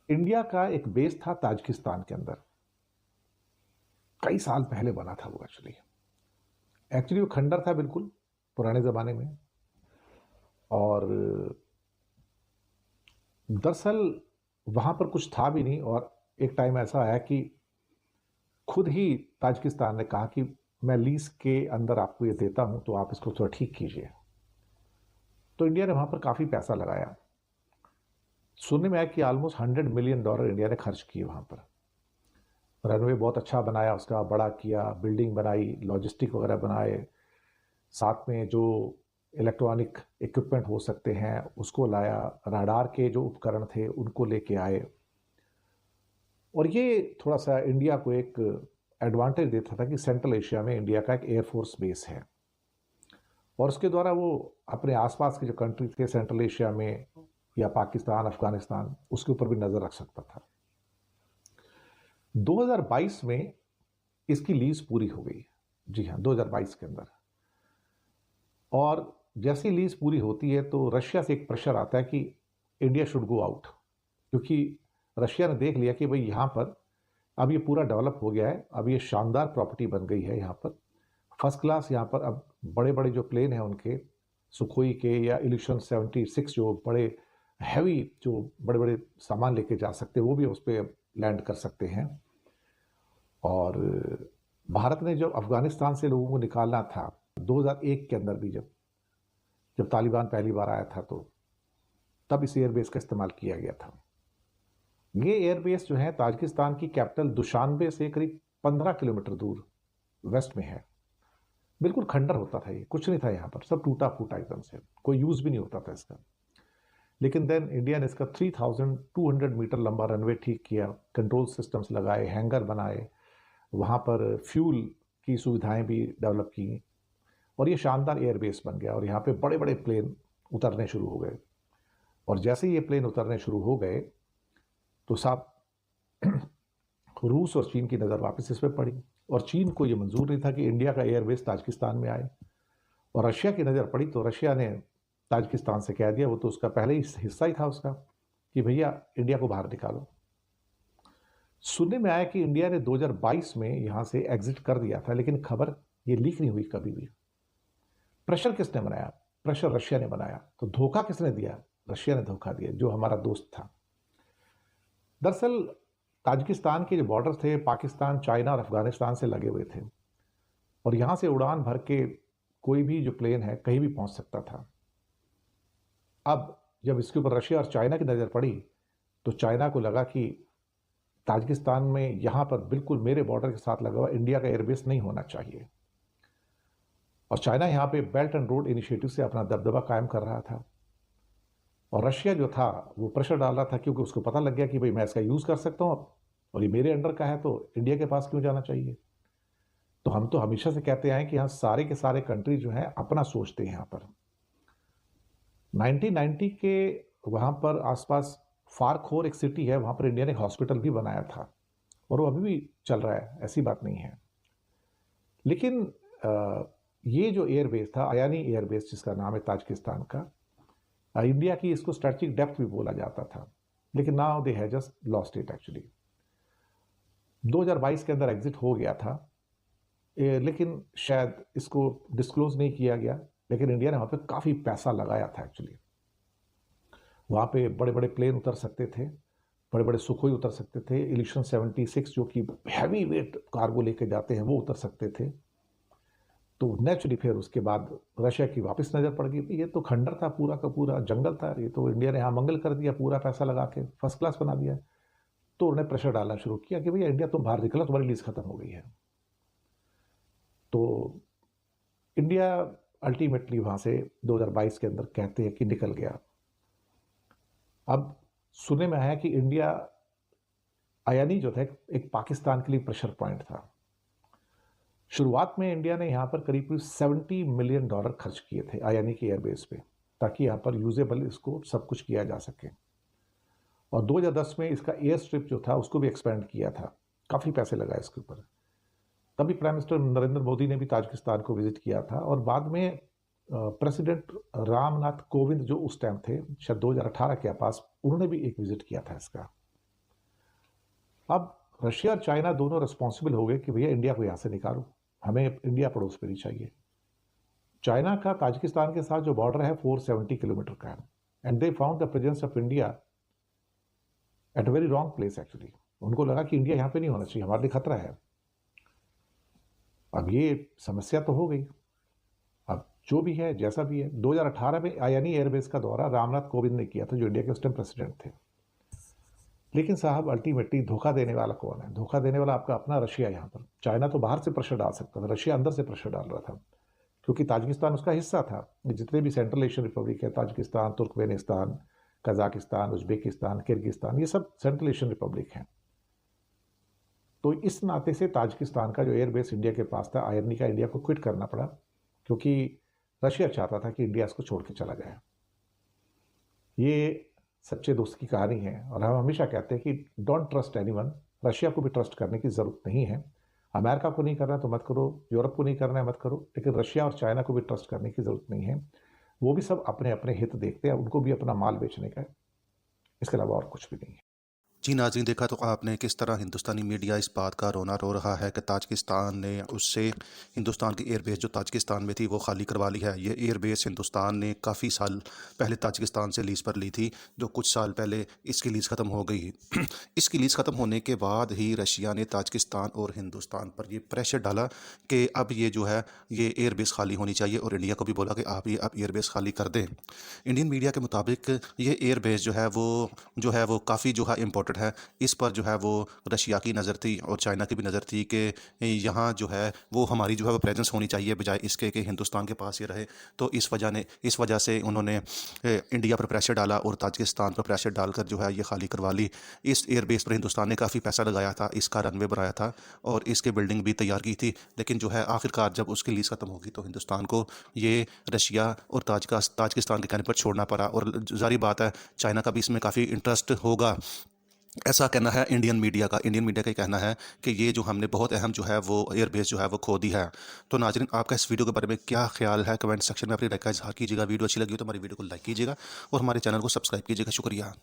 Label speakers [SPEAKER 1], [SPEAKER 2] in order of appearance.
[SPEAKER 1] India का एक base था ताजिकिस्तान के अंदर। कई साल पहले बना था वो एक्चुअली वो खंडर था बिल्कुल पुराने ज़माने में। और दरअसल वहाँ पर कुछ था भी नहीं, और एक टाइम ऐसा आया कि खुद ही ताजिकिस्तान ने कहा कि मैं लीज़ के अंदर आपको ये देता हूँ, तो आप इसको थोड़ा ठीक कीजिए। तो इंडिया ने वहाँ पर काफ़ी पैसा लगाया। सुनने में आया कि ऑलमोस्ट $100 मिलियन इंडिया ने खर्च किए वहाँ पर। रनवे बहुत अच्छा बनाया, उसका बड़ा किया, बिल्डिंग बनाई, लॉजिस्टिक वगैरह बनाए, साथ में जो इलेक्ट्रॉनिक इक्विपमेंट हो सकते हैं उसको लाया, राडार के जो उपकरण थे उनको लेके आए। और ये थोड़ा सा इंडिया को एक एडवांटेज देता था कि सेंट्रल एशिया में इंडिया का एक एयरफोर्स बेस है, और उसके द्वारा वो अपने आसपास के जो कंट्री थे सेंट्रल एशिया में या पाकिस्तान, अफगानिस्तान, उसके ऊपर भी नज़र रख सकता था। 2022 में इसकी लीज पूरी हो गई। जी हाँ, 2022 के अंदर। और जैसी लीज पूरी होती है तो रशिया से एक प्रेशर आता है कि इंडिया शुड गो आउट, क्योंकि रशिया ने देख लिया कि भाई यहाँ पर अब ये पूरा डेवलप हो गया है, अब ये शानदार प्रॉपर्टी बन गई है यहाँ पर, फर्स्ट क्लास। यहाँ पर अब बड़े बड़े जो प्लेन हैं उनके, सुखोई के या इल्यूशन 76, जो बड़े हैवी, जो बड़े बड़े सामान लेके जा सकते हैं, वो भी उस पर लैंड कर सकते हैं। और भारत ने जो अफगानिस्तान से लोगों को निकालना था 2001 के अंदर भी, जब जब तालिबान पहली बार आया था, तो तब इस एयरबेस का इस्तेमाल किया गया था। ये एयरबेस जो है ताजिकिस्तान की कैपिटल दुशानबे से करीब 15 किलोमीटर दूर वेस्ट में है। बिल्कुल खंडर होता था, ये कुछ नहीं था यहाँ पर, सब टूटा फूटा एकदम से, कोई यूज भी नहीं होता था इसका। लेकिन देन इंडिया ने इसका 3200 मीटर लंबा रनवे ठीक किया, कंट्रोल सिस्टम्स लगाए, हैंगर बनाए, वहाँ पर फ्यूल की सुविधाएं भी डेवलप की, और ये शानदार एयरबेस बन गया। और यहाँ पे बड़े बड़े प्लेन उतरने शुरू हो गए। और जैसे ही ये प्लेन उतरने शुरू हो गए तो साहब रूस और चीन की नज़र वापस इस पर पड़ी, और चीन को ये मंजूर नहीं था कि इंडिया का एयरबेस ताजिकिस्तान में आए। और रशिया की नज़र पड़ी तो रशिया ने ताजिकिस्तान से कह दिया, वो तो उसका पहले ही हिस्सा ही था उसका, कि भैया इंडिया को बाहर निकालो। सुनने में आया कि इंडिया ने 2022 में यहाँ से एग्जिट कर दिया था, लेकिन खबर ये लीक नहीं हुई कभी भी। प्रेशर किसने बनाया? प्रेशर रशिया ने बनाया। तो धोखा किसने दिया? रशिया ने धोखा दिया, जो हमारा दोस्त था। दरअसल ताजिकिस्तान के जो बॉर्डर थे पाकिस्तान, चाइना और अफगानिस्तान से लगे हुए थे, और यहां से उड़ान भर के कोई भी जो प्लेन है कहीं भी पहुंच सकता था। अब जब इसके ऊपर रशिया और चाइना की नज़र पड़ी तो चाइना को लगा कि ताजिकिस्तान में यहां पर बिल्कुल मेरे बॉर्डर के साथ लगा हुआ इंडिया का एयरबेस नहीं होना चाहिए। और चाइना यहाँ पे बेल्ट एंड रोड इनिशिएटिव से अपना दबदबा कायम कर रहा था। और रशिया जो था वो प्रेशर डाल रहा था, क्योंकि उसको पता लग गया कि भाई मैं इसका यूज़ कर सकता हूँ अब, और ये मेरे अंडर का है, तो इंडिया के पास क्यों जाना चाहिए। तो हम तो हमेशा से कहते आए कि यहाँ सारे के सारे कंट्री जो हैं अपना सोचते हैं। यहाँ पर 1990 के वहाँ पर आसपास फारखोर एक सिटी है, वहाँ पर इंडिया ने एक हॉस्पिटल भी बनाया था, और वो अभी भी चल रहा है, ऐसी बात नहीं है। लेकिन ये जो एयरबेस था, अयानी एयरबेस जिसका नाम है ताजिकिस्तान का, इंडिया की इसको स्ट्रेटेजिक डेप्थ भी बोला जाता था, लेकिन now they have just lost it actually. 2022 के अंदर एग्जिट हो गया था, लेकिन शायद इसको डिस्क्लोज नहीं किया गया। लेकिन इंडिया ने वहाँ पे काफ़ी पैसा लगाया था एक्चुअली। वहाँ पे बड़े बड़े प्लेन उतर सकते थे, बड़े बड़े सुखोई उतर सकते थे, इल्यूशन 76 जो कि हैवी वेट कार्गो लेके जाते हैं वो उतर सकते थे। तो नेचुरली फिर उसके बाद रशिया की वापस नज़र पड़ गई, ये तो खंडर था, पूरा का पूरा जंगल था, ये तो इंडिया ने यहाँ मंगल कर दिया, पूरा पैसा लगा के फर्स्ट क्लास बना दिया। तो उन्होंने प्रेशर डालना शुरू किया कि भैया इंडिया तुम बाहर निकलो, तुम्हारी लीज खत्म हो गई है। तो इंडिया अल्टीमेटली वहाँ से 2022 के अंदर कहते हैं कि निकल गया। अब सुनने में आया कि इंडिया, अयानी जो था एक पाकिस्तान के लिए प्रेशर पॉइंट था। शुरुआत में इंडिया ने यहाँ पर करीब $70 मिलियन खर्च किए थे अयानी के एयरबेस पे, ताकि यहाँ पर यूजेबल इसको सब कुछ किया जा सके। और 2010 में इसका एयर स्ट्रिप जो था उसको भी एक्सपेंड किया था, काफ़ी पैसे लगाए इसके ऊपर। तभी प्राइम मिनिस्टर नरेंद्र मोदी ने भी ताजिकिस्तान को विजिट किया था, और बाद में प्रेसिडेंट रामनाथ कोविंद जो उस टाइम थे, शायद 2018 के आसपास, उन्होंने भी एक विजिट किया था इसका। अब रशिया और चाइना दोनों रिस्पॉन्सिबल हो गए कि भैया इंडिया को यहाँ से निकालो, हमें इंडिया पड़ोस में नहीं चाहिए। चाइना का ताजिकिस्तान के साथ जो बॉर्डर है 470 किलोमीटर का है, and they found the presence of India at a very wrong place actually. उनको लगा कि इंडिया यहाँ पे नहीं होना चाहिए, हमारे लिए खतरा है। अब ये समस्या तो हो गई। अब जो भी है जैसा भी है, 2018 में आयानी एयरबेस का दौरा रामनाथ कोविंद ने किया था, जो इंडिया के उस टाइम प्रेसिडेंट थे। लेकिन साहब अल्टीमेटली धोखा देने वाला कौन है? धोखा देने वाला आपका अपना रशिया। यहाँ पर चाइना तो बाहर से प्रेशर डाल सकता था, रशिया अंदर से प्रेशर डाल रहा था, क्योंकि ताजिकिस्तान उसका हिस्सा था। जितने भी सेंट्रल एशियन रिपब्लिक है, Tajikistan, Turkmenistan, Kazakhstan, Uzbekistan, Kyrgyzstan, ये सब सेंट्रल एशियन रिपब्लिक हैं। तो इस नाते से ताजिकिस्तान का जो एयरबेस इंडिया के पास था, आयरनी का, इंडिया को क्विट करना पड़ा, क्योंकि रशिया चाहता था कि इंडिया इसको छोड़ के चला जाए। ये सच्चे दोस्त की कहानी है, और हम हमेशा कहते हैं कि डोंट ट्रस्ट एनीवन। रशिया को भी ट्रस्ट करने की ज़रूरत नहीं है। अमेरिका को नहीं करना तो मत करो, यूरोप को नहीं करना है मत करो, लेकिन रशिया और चाइना को भी ट्रस्ट करने की ज़रूरत नहीं है। वो भी सब अपने अपने हित देखते हैं, उनको भी अपना माल बेचने का है, इसके अलावा और कुछ भी नहीं है।
[SPEAKER 2] जी नाज़रीन, देखा तो आपने किस तरह हिंदुस्तानी मीडिया इस बात का रोना रो रहा है कि ताजिकिस्तान ने उससे हिंदुस्तान की एयरबेस जो ताजिकिस्तान में थी वो खाली करवा ली है। ये एयरबेस हिंदुस्तान ने काफ़ी साल पहले ताजिकिस्तान से लीज़ पर ली थी, जो कुछ साल पहले इसकी लीज़ ख़त्म हो गई। इसकी लीज़ ख़त्म होने के बाद ही रशिया ने ताजिकिस्तान और हिंदुस्तान पर ये प्रेशर डाला कि अब ये जो है ये एयरबेस खाली होनी चाहिए, और इंडिया को भी बोला कि आप ये अब एयरबेस खाली कर दें। इंडियन मीडिया के मुताबिक ये एयरबेस जो है वो काफ़ी जो है इम्पोर्टेंट है। इस पर जो है वो रशिया की नज़र थी और चाइना की भी नज़र थी कि यहाँ जो है वो हमारी जो है वो प्रेजेंस होनी चाहिए, बजाय इसके कि हिंदुस्तान के पास ये रहे। तो इस वजह से उन्होंने इंडिया पर प्रेशर डाला और ताजिकिस्तान पर प्रेशर डालकर जो है ये खाली करवा ली। इस एयरबेस पर हिंदुस्तान ने काफ़ी पैसा लगाया था, इसका रनवे बनाया था और इसकी बिल्डिंग भी तैयार की थी, लेकिन जो है आखिरकार जब उसकी लीज़ ख़त्म होगी तो हिंदुस्तान को ये रशिया और ताजिकिस्तान के कहने पर छोड़ना पड़ा। और जारी बात है चाइना का भी इसमें काफ़ी इंटरेस्ट होगा, ऐसा कहना है इंडियन मीडिया का। इंडियन मीडिया का कहना है कि ये जो हमने बहुत अहम जो है वो एयरबेस जो है वो खो दी है। तो नाज़रीन, आपका इस वीडियो के बारे में क्या ख्याल है? कमेंट सेक्शन में अपनी राय का इजहार कीजिएगा। वीडियो अच्छी लगी हो तो हमारी वीडियो को लाइक कीजिएगा और हमारे चैनल को सब्सक्राइब कीजिएगा। शुक्रिया।